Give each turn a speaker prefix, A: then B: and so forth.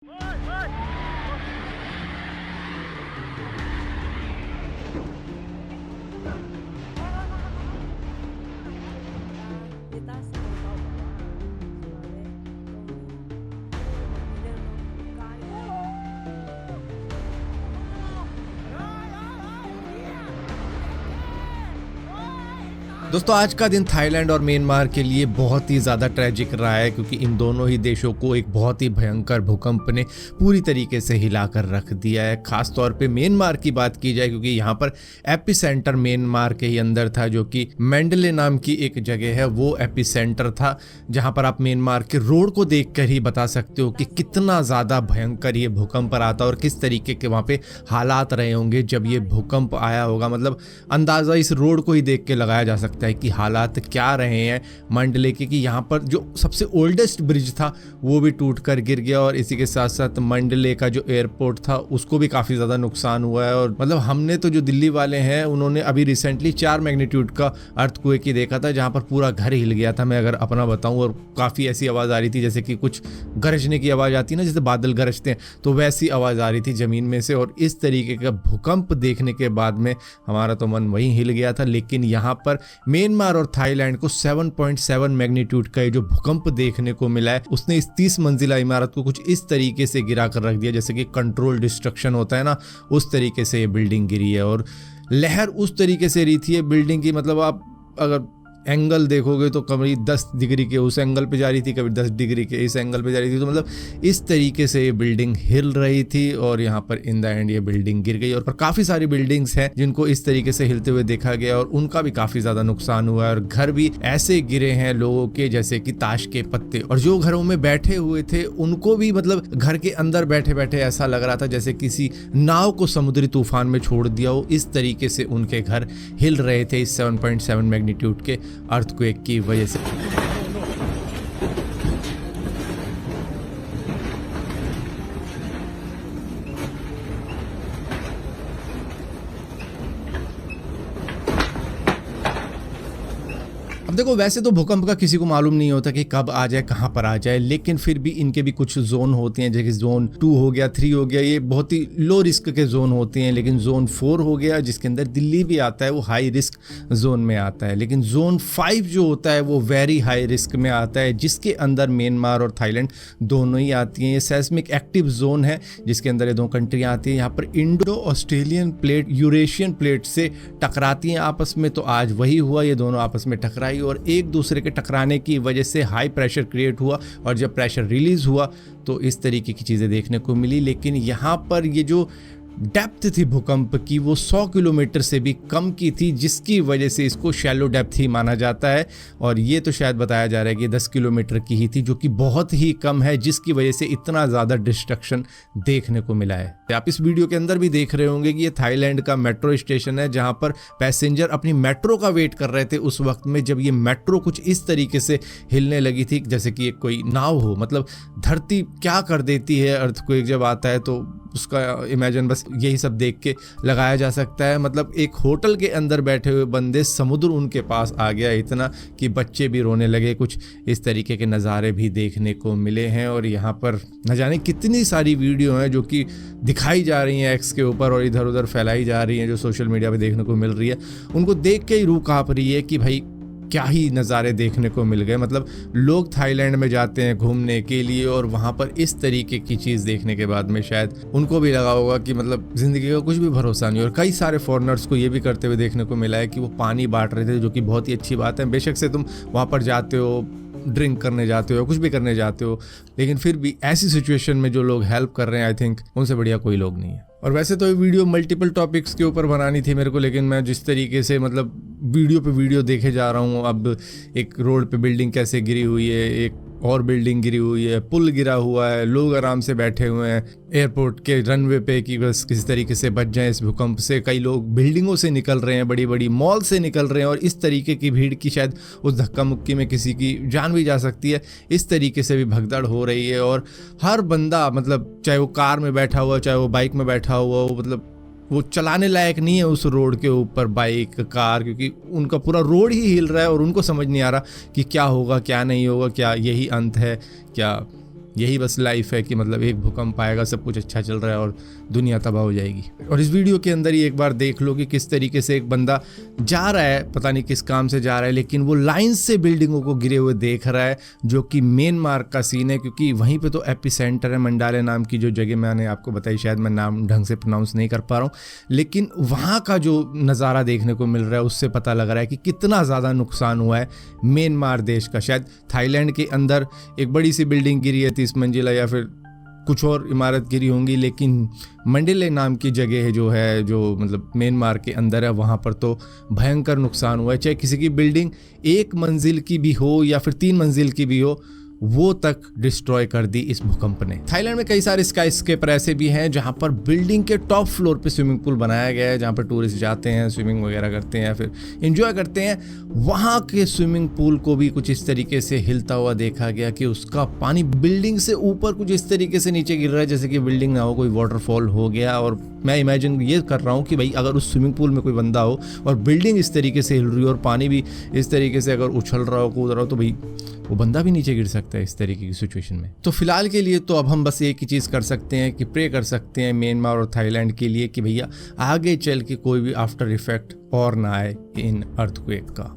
A: Kita semua tahu bahwa Sulawesi
B: दोस्तों आज का दिन थाईलैंड और म्यांमार के लिए बहुत ही ज़्यादा ट्रैजिक रहा है क्योंकि इन दोनों ही देशों को एक बहुत ही भयंकर भूकंप ने पूरी तरीके से हिलाकर रख दिया है। खास तौर पे म्यांमार की बात की जाए क्योंकि यहाँ पर एपिसेंटर म्यांमार के ही अंदर था, जो कि मैंडले नाम की एक जगह है, वो एपिसेंटर था जहाँ पर आप म्यांमार के रोड को देख कर ही बता सकते हो कि कितना ज़्यादा भयंकर ये भूकंप रहा था और किस तरीके के वहाँ पे हालात रहे होंगे जब ये भूकंप आया होगा। मतलब अंदाज़ा इस रोड को ही देख के लगाया जा सकता है कि हालात क्या रहे हैं मंडले के, कि यहाँ पर जो सबसे ओल्डेस्ट ब्रिज था वो भी टूटकर गिर गया और इसी के साथ साथ मंडले का जो एयरपोर्ट था उसको भी काफ़ी ज़्यादा नुकसान हुआ है। और मतलब हमने तो जो दिल्ली वाले हैं उन्होंने अभी रिसेंटली 4 मैग्नीट्यूड का अर्थक्वेक ही देखा था जहाँ पर पूरा घर हिल गया था, मैं अगर अपना बताऊँ। और काफ़ी ऐसी आवाज़ आ रही थी जैसे कि कुछ गरजने की आवाज़ आती है ना, जैसे बादल गरजते हैं, तो वैसी आवाज़ आ रही थी ज़मीन में से। और इस तरीके का भूकंप देखने के बाद में हमारा तो मन वहीं हिल गया था। लेकिन यहाँ पर म्यांमार और थाईलैंड को 7.7 मैग्नीट्यूड का ये जो भूकंप देखने को मिला है उसने इस 30 मंजिला इमारत को कुछ इस तरीके से गिरा कर रख दिया जैसे कि कंट्रोल डिस्ट्रक्शन होता है ना, उस तरीके से ये बिल्डिंग गिरी है। और लहर उस तरीके से रही थी ये बिल्डिंग की, मतलब आप अगर एंगल देखोगे तो कभी 10 डिग्री के उस एंगल पे जा रही थी, कभी 10 डिग्री के इस एंगल पे जा रही थी। तो मतलब इस तरीके से ये बिल्डिंग हिल रही थी और यहाँ पर इन द एंड ये बिल्डिंग गिर गई। और पर काफ़ी सारी बिल्डिंग्स हैं जिनको इस तरीके से हिलते हुए देखा गया और उनका भी काफ़ी ज़्यादा नुकसान हुआ है। और घर भी ऐसे गिरे हैं लोगों के जैसे कि ताश के पत्ते, और जो घरों में बैठे हुए थे उनको भी मतलब घर के अंदर बैठे बैठे ऐसा लग रहा था जैसे किसी नाव को समुद्री तूफान में छोड़ दिया हो, इस तरीके से उनके घर हिल रहे थे इस 7.7 मैग्नीट्यूड के अर्थक्वेक की वजह से। अब देखो वैसे तो भूकंप का किसी को मालूम नहीं होता कि कब आ जाए, कहाँ पर आ जाए, लेकिन फिर भी इनके भी कुछ जोन होते हैं जैसे जोन 2 हो गया, 3 हो गया, ये बहुत ही लो रिस्क के जोन होते हैं। लेकिन जोन 4 हो गया जिसके अंदर दिल्ली भी आता है, वो हाई रिस्क जोन में आता है। लेकिन जोन 5 जो होता है वो वेरी हाई रिस्क में आता है जिसके अंदर म्यांमार और थाईलैंड दोनों ही आती हैं। ये सेस्मिक एक्टिव जोन है जिसके अंदर ये 2 कंट्रियाँ आती हैं। यहाँ पर Indo Australian plate Eurasian plate से टकराती हैं आपस में, तो आज वही हुआ, ये दोनों आपस में टकराई और एक दूसरे के टकराने की वजह से हाई प्रेशर क्रिएट हुआ और जब प्रेशर रिलीज हुआ तो इस तरीके की चीज़ें देखने को मिली। लेकिन यहाँ पर ये जो डेप्थ थी भूकंप की वो 100 किलोमीटर से भी कम की थी जिसकी वजह से इसको शैलो डेप्थ ही माना जाता है। और ये तो शायद बताया जा रहा है कि 10 किलोमीटर की ही थी जो कि बहुत ही कम है, जिसकी वजह से इतना ज़्यादा डिस्ट्रक्शन देखने को मिला है। आप इस वीडियो के अंदर भी देख रहे होंगे कि ये थाईलैंड का मेट्रो स्टेशन है जहाँ पर पैसेंजर अपनी मेट्रो का वेट कर रहे थे उस वक्त में जब ये मेट्रो कुछ इस तरीके से हिलने लगी थी जैसे कि एक कोई नाव हो। मतलब धरती क्या कर देती है अर्थक्वेक जब आता है, तो उसका इमेजिन बस यही सब देख के लगाया जा सकता है। मतलब एक होटल के अंदर बैठे हुए बंदे, समुद्र उनके पास आ गया इतना कि बच्चे भी रोने लगे, कुछ इस तरीके के नज़ारे भी देखने को मिले हैं। और यहाँ पर न जाने कितनी सारी वीडियो हैं जो कि दिखाई जा रही हैं एक्स के ऊपर और इधर उधर फैलाई जा रही हैं जो सोशल मीडिया पे देखने को मिल रही है। उनको देख के ही रूह काँप रही है कि भाई क्या ही नज़ारे देखने को मिल गए। मतलब लोग थाईलैंड में जाते हैं घूमने के लिए और वहाँ पर इस तरीके की चीज़ देखने के बाद में शायद उनको भी लगा होगा कि मतलब ज़िंदगी का कुछ भी भरोसा नहीं। और कई सारे फॉरेनर्स को ये भी करते हुए देखने को मिला है कि वो पानी बांट रहे थे, जो कि बहुत ही अच्छी बात है। बेशक से तुम वहाँ पर जाते हो, ड्रिंक करने जाते हो, कुछ भी करने जाते हो, लेकिन फिर भी ऐसी सिचुएशन में जो लोग हेल्प कर रहे हैं आई थिंक उनसे बढ़िया कोई लोग नहीं है। और वैसे तो ये वीडियो मल्टीपल टॉपिक्स के ऊपर बनानी थी मेरे को, लेकिन मैं जिस तरीके से मतलब वीडियो पे वीडियो देखे जा रहा हूँ, अब एक रोड पे बिल्डिंग कैसे गिरी हुई है, एक और बिल्डिंग गिरी हुई है, पुल गिरा हुआ है, लोग आराम से बैठे हुए हैं एयरपोर्ट के रनवे पे कि बस किसी तरीके से बच जाएं इस भूकंप से। कई लोग बिल्डिंगों से निकल रहे हैं, बड़ी बड़ी मॉल से निकल रहे हैं और इस तरीके की भीड़ की शायद उस धक्का मुक्की में किसी की जान भी जा सकती है, इस तरीके से भी भगदड़ हो रही है। और हर बंदा मतलब चाहे वो कार में बैठा हुआ, चाहे वो बाइक में बैठा हुआ हो, मतलब वो चलाने लायक नहीं है उस रोड के ऊपर बाइक कार, क्योंकि उनका पूरा रोड ही हिल रहा है और उनको समझ नहीं आ रहा कि क्या होगा क्या नहीं होगा, क्या यही अंत है, क्या यही बस लाइफ है कि मतलब एक भूकंप आएगा, सब कुछ अच्छा चल रहा है और दुनिया तबाह हो जाएगी। और इस वीडियो के अंदर ही एक बार देख लो कि किस तरीके से एक बंदा जा रहा है, पता नहीं किस काम से जा रहा है, लेकिन वो लाइन से बिल्डिंगों को गिरे हुए देख रहा है, जो कि म्यांमार का सीन है, क्योंकि वहीं पे तो एपिसेंटर है, मंडाले नाम की जो जगह मैंने आपको बताई, शायद मैं नाम ढंग से प्रोनाउंस नहीं कर पा रहा हूँ, लेकिन वहाँ का जो नज़ारा देखने को मिल रहा है उससे पता लग रहा है कि कितना ज़्यादा नुकसान हुआ है म्यांमार देश का। शायद थाईलैंड के अंदर एक बड़ी सी बिल्डिंग गिरी है 30 मंजिला या फिर कुछ और इमारत गिरी होंगी, लेकिन मंडले नाम की जगह है जो मतलब म्यांमार के अंदर है, वहाँ पर तो भयंकर नुकसान हुआ है। चाहे किसी की बिल्डिंग 1 मंजिल की भी हो या फिर 3 मंजिल की भी हो, वो तक डिस्ट्रॉय कर दी इस भूकंप ने। थाईलैंड में कई सारे स्काई स्केपर ऐसे भी हैं जहां पर बिल्डिंग के टॉप फ्लोर पे स्विमिंग पूल बनाया गया है, जहां पर टूरिस्ट जाते हैं, स्विमिंग वगैरह करते हैं या फिर एंजॉय करते हैं। वहां के स्विमिंग पूल को भी कुछ इस तरीके से हिलता हुआ देखा गया कि उसका पानी बिल्डिंग से ऊपर कुछ इस तरीके से नीचे गिर रहा है जैसे कि बिल्डिंग ना हो, कोई वाटरफॉल हो गया। और मैं इमेजिन ये कर रहा हूँ कि भाई अगर उस स्विमिंग पूल में कोई बंदा हो और बिल्डिंग इस तरीके से हिल रही हो और पानी भी इस तरीके से अगर उछल रहा हो, कूद रहा हो, तो भाई वो बंदा भी नीचे गिर सकता है इस तरीके की सिचुएशन में। तो फिलहाल के लिए तो अब हम बस एक ही चीज़ कर सकते हैं कि प्रे कर सकते हैं म्यांमार और थाईलैंड के लिए कि भैया आगे चल के कोई भी आफ्टर इफेक्ट और ना आए इन अर्थक्वेक का।